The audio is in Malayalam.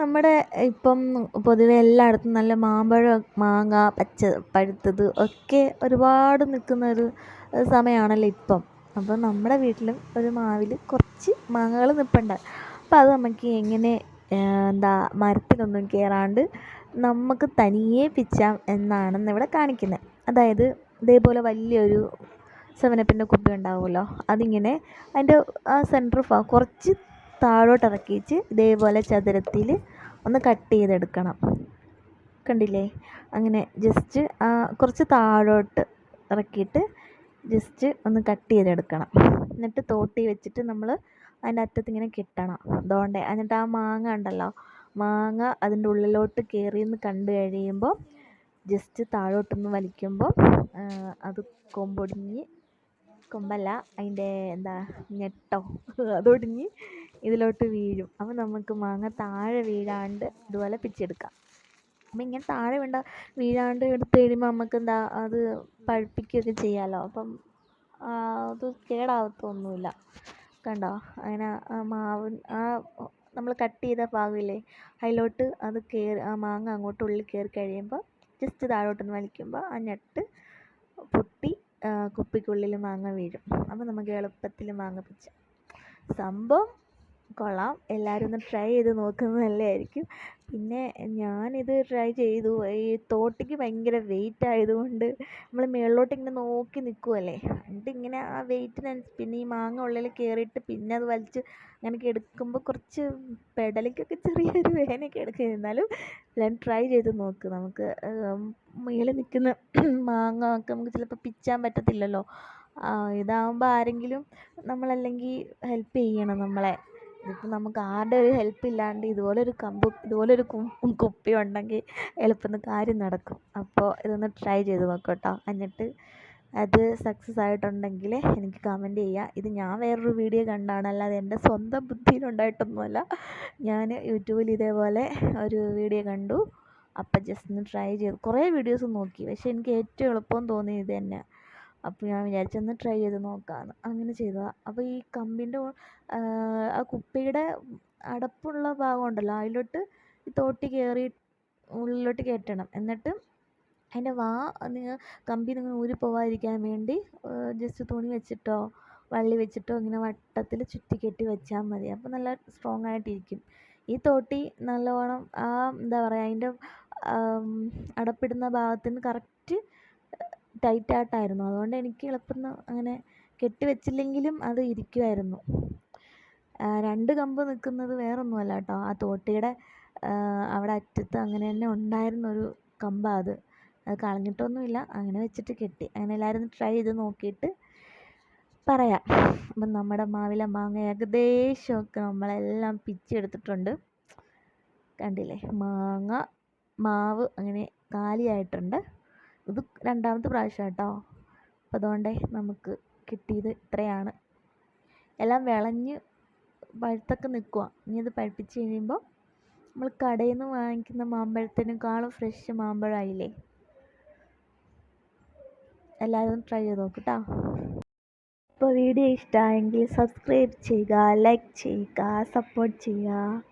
നമ്മുടെ ഇപ്പം പൊതുവെ എല്ലായിടത്തും നല്ല മാമ്പഴം, മാങ്ങ, പഴുത്തത് ഒക്കെ ഒരുപാട് നിൽക്കുന്നൊരു സമയമാണല്ലോ ഇപ്പം. അപ്പം നമ്മുടെ വീട്ടിലും ഒരു മാവിൽ കുറച്ച് മാങ്ങകൾ നിൽപ്പുണ്ട്. അപ്പം അത് നമുക്ക് എങ്ങനെ മരത്തിലൊന്നും കയറാണ്ട് നമുക്ക് തനിയെ പിച്ചാം എന്നാണ് ഇവിടെ കാണിക്കുന്നത്. അതായത് ഇതേപോലെ വലിയൊരു സെവനപ്പിൻ്റെ കുപ്പി ഉണ്ടാവുമല്ലോ, അതിങ്ങനെ അതിൻ്റെ ആ സെൻറ്റർ കുറച്ച് താഴോട്ട് ഇറക്കിച്ച് ഇതേപോലെ ചതുരത്തിൽ ഒന്ന് കട്ട് ചെയ്തെടുക്കണം. കണ്ടില്ലേ? അങ്ങനെ ജസ്റ്റ് കുറച്ച് താഴോട്ട് ഇറക്കിയിട്ട് ജസ്റ്റ് ഒന്ന് കട്ട് ചെയ്തെടുക്കണം. എന്നിട്ട് തോട്ടി വെച്ചിട്ട് നമ്മൾ അതിൻ്റെ അറ്റത്ത് ഇങ്ങനെ കിട്ടണം. അതുകൊണ്ട് എന്നിട്ട് ആ മാങ്ങ ഉണ്ടല്ലോ, മാങ്ങ അതിൻ്റെ ഉള്ളിലോട്ട് കയറിയെന്ന് കണ്ടു കഴിയുമ്പോൾ ജസ്റ്റ് താഴോട്ടൊന്ന് വലിക്കുമ്പോൾ അത് കൊമ്പല്ല, അതിൻ്റെ ഞെട്ടോ അതൊടിഞ്ഞ് ഇതിലോട്ട് വീഴും. അപ്പോൾ നമുക്ക് മാങ്ങ താഴെ വീഴാണ്ട് ഇതുപോലെ പിച്ചെടുക്കാം. അപ്പം ഇങ്ങനെ താഴെ വീഴാണ്ട് എടുത്ത് കഴിയുമ്പോൾ നമുക്ക് അത് പഴുപ്പിക്കുകയൊക്കെ ചെയ്യാമല്ലോ. അപ്പം അത് കേടാവത്തൊന്നുമില്ല. കണ്ടോ? അങ്ങനെ നമ്മൾ കട്ട് ചെയ്ത ഭാഗമില്ലേ, അതിലോട്ട് അത് ആ മാങ്ങ അങ്ങോട്ട് ഉള്ളിൽ കയറി കഴിയുമ്പോൾ ജസ്റ്റ് താഴോട്ടൊന്ന് വലിക്കുമ്പോൾ ആ ഞെട്ട് പൊട്ടി കുപ്പിക്കുള്ളിൽ മാങ്ങ വീഴും. അപ്പോൾ നമുക്ക് എളുപ്പത്തിൽ മാങ്ങ പിച്ചാം. സംഭവം കൊള്ളാം. എല്ലാവരും ഒന്ന് ട്രൈ ചെയ്ത് നോക്കുന്നത് നല്ലതായിരിക്കും. പിന്നെ ഞാനിത് ട്രൈ ചെയ്തു. ഈ തോട്ടിക്ക് ഭയങ്കര വെയിറ്റ് ആയതുകൊണ്ട് നമ്മൾ മുകളിലോട്ട് ഇങ്ങനെ നോക്കി നിൽക്കുമല്ലേ, എന്നിട്ട് ഇങ്ങനെ ആ വെയിറ്റിന് പിന്നെ ഈ മാങ്ങ ഉള്ളിൽ കയറിയിട്ട് പിന്നെ അത് വലിച്ച് അങ്ങനെ എടുക്കുമ്പോൾ കുറച്ച് പെടലിക്കൊക്കെ ചെറിയൊരു വേദനയൊക്കെ എടുക്കും. എന്നാലും ഞാൻ ട്രൈ ചെയ്ത് നോക്ക്. നമുക്ക് മുകളിൽ നിൽക്കുന്ന മാങ്ങ ഒക്കെ നമുക്ക് ചിലപ്പോൾ പിച്ചാൻ പറ്റത്തില്ലല്ലോ. ഇതാകുമ്പോൾ ആരെങ്കിലും നമ്മളല്ലെങ്കിൽ ഹെൽപ്പ് ചെയ്യണം നമ്മളെ. ഇതിപ്പോൾ നമുക്ക് ആരുടെ ഒരു ഹെൽപ്പ് ഇല്ലാണ്ട് ഇതുപോലൊരു കുപ്പി ഉണ്ടെങ്കിൽ എളുപ്പം കാര്യം നടക്കും. അപ്പോൾ ഇതൊന്ന് ട്രൈ ചെയ്ത് നോക്കാം കേട്ടോ. എന്നിട്ട് അത് സക്സസ് ആയിട്ടുണ്ടെങ്കിൽ എനിക്ക് കമൻറ്റ് ചെയ്യുക. ഇത് ഞാൻ വേറൊരു വീഡിയോ കണ്ടാണ്, അല്ലാതെ എൻ്റെ സ്വന്തം ബുദ്ധിയിലുണ്ടായിട്ടൊന്നുമല്ല. ഞാൻ യൂട്യൂബിൽ ഇതേപോലെ ഒരു വീഡിയോ കണ്ടു. അപ്പം ജസ്റ്റ് ഒന്ന് ട്രൈ ചെയ്തു. കുറേ വീഡിയോസ് നോക്കി, പക്ഷേ എനിക്ക് ഏറ്റവും എളുപ്പം തോന്നിയത് ഇത് തന്നെ. അപ്പോൾ ഞാൻ വിചാരിച്ചൊന്ന് ട്രൈ ചെയ്ത് നോക്കാമെന്ന്, അങ്ങനെ ചെയ്തതാണ്. അപ്പോൾ ഈ കമ്പിൻ്റെ ആ കുപ്പിയുടെ അടപ്പുള്ള ഭാഗം ഉണ്ടല്ലോ, അതിലോട്ട് ഈ തോട്ടി കയറി ഉള്ളിലോട്ട് കയറ്റണം. എന്നിട്ട് അതിൻ്റെ കമ്പി നിങ്ങൾ ഊരി പോവാതിരിക്കാൻ വേണ്ടി ജസ്റ്റ് തുണി വെച്ചിട്ടോ വള്ളി വെച്ചിട്ടോ ഇങ്ങനെ വട്ടത്തിൽ ചുറ്റി കെട്ടി വെച്ചാൽ മതി. അപ്പോൾ നല്ല സ്ട്രോങ് ആയിട്ടിരിക്കും. ഈ തോട്ടി നല്ലവണ്ണം അതിൻ്റെ അടപ്പിടുന്ന ഭാഗത്തിന് കറക്റ്റ് ടൈറ്റായിട്ടായിരുന്നു. അതുകൊണ്ട് എനിക്ക് എളുപ്പം അങ്ങനെ കെട്ടി വെച്ചില്ലെങ്കിലും അത് ഇരിക്കുമായിരുന്നു. 2 കമ്പ് നിൽക്കുന്നത് വേറൊന്നുമല്ല കേട്ടോ, ആ തോട്ടിയുടെ അവിടെ അറ്റത്ത് അങ്ങനെ തന്നെ ഉണ്ടായിരുന്നൊരു കമ്പാണ് അത് കളഞ്ഞിട്ടൊന്നുമില്ല. അങ്ങനെ വെച്ചിട്ട് കെട്ടി. അങ്ങനെ എല്ലാവരും ട്രൈ ചെയ്ത് നോക്കിയിട്ട് പറയാം. അപ്പം നമ്മുടെ മാവിലെ മാങ്ങ ഏകദേശമൊക്കെ നമ്മളെല്ലാം പിച്ചെടുത്തിട്ടുണ്ട്. കണ്ടില്ലേ? മാവ് അങ്ങനെ കാലിയായിട്ടുണ്ട്. ഇത് 2ാമത്തെ പ്രാവശ്യം കേട്ടോ. അപ്പോൾ അതുകൊണ്ട് നമുക്ക് കിട്ടിയത് ഇത്രയാണ്. എല്ലാം വിളഞ്ഞ് പഴുത്തൊക്കെ നിൽക്കുക. ഇനി ഇത് പഴുപ്പിച്ച് കഴിയുമ്പോൾ നമ്മൾ കടയിൽ നിന്ന് വാങ്ങിക്കുന്ന മാമ്പഴത്തിനേക്കാളും ഫ്രഷ് മാമ്പഴമായില്ലേ. എല്ലാവരും ട്രൈ ചെയ്ത് നോക്ക് കേട്ടോ. അപ്പോൾ വീഡിയോ ഇഷ്ടമായെങ്കിൽ സബ്സ്ക്രൈബ് ചെയ്യുക, ലൈക്ക് ചെയ്യുക, സപ്പോർട്ട് ചെയ്യുക.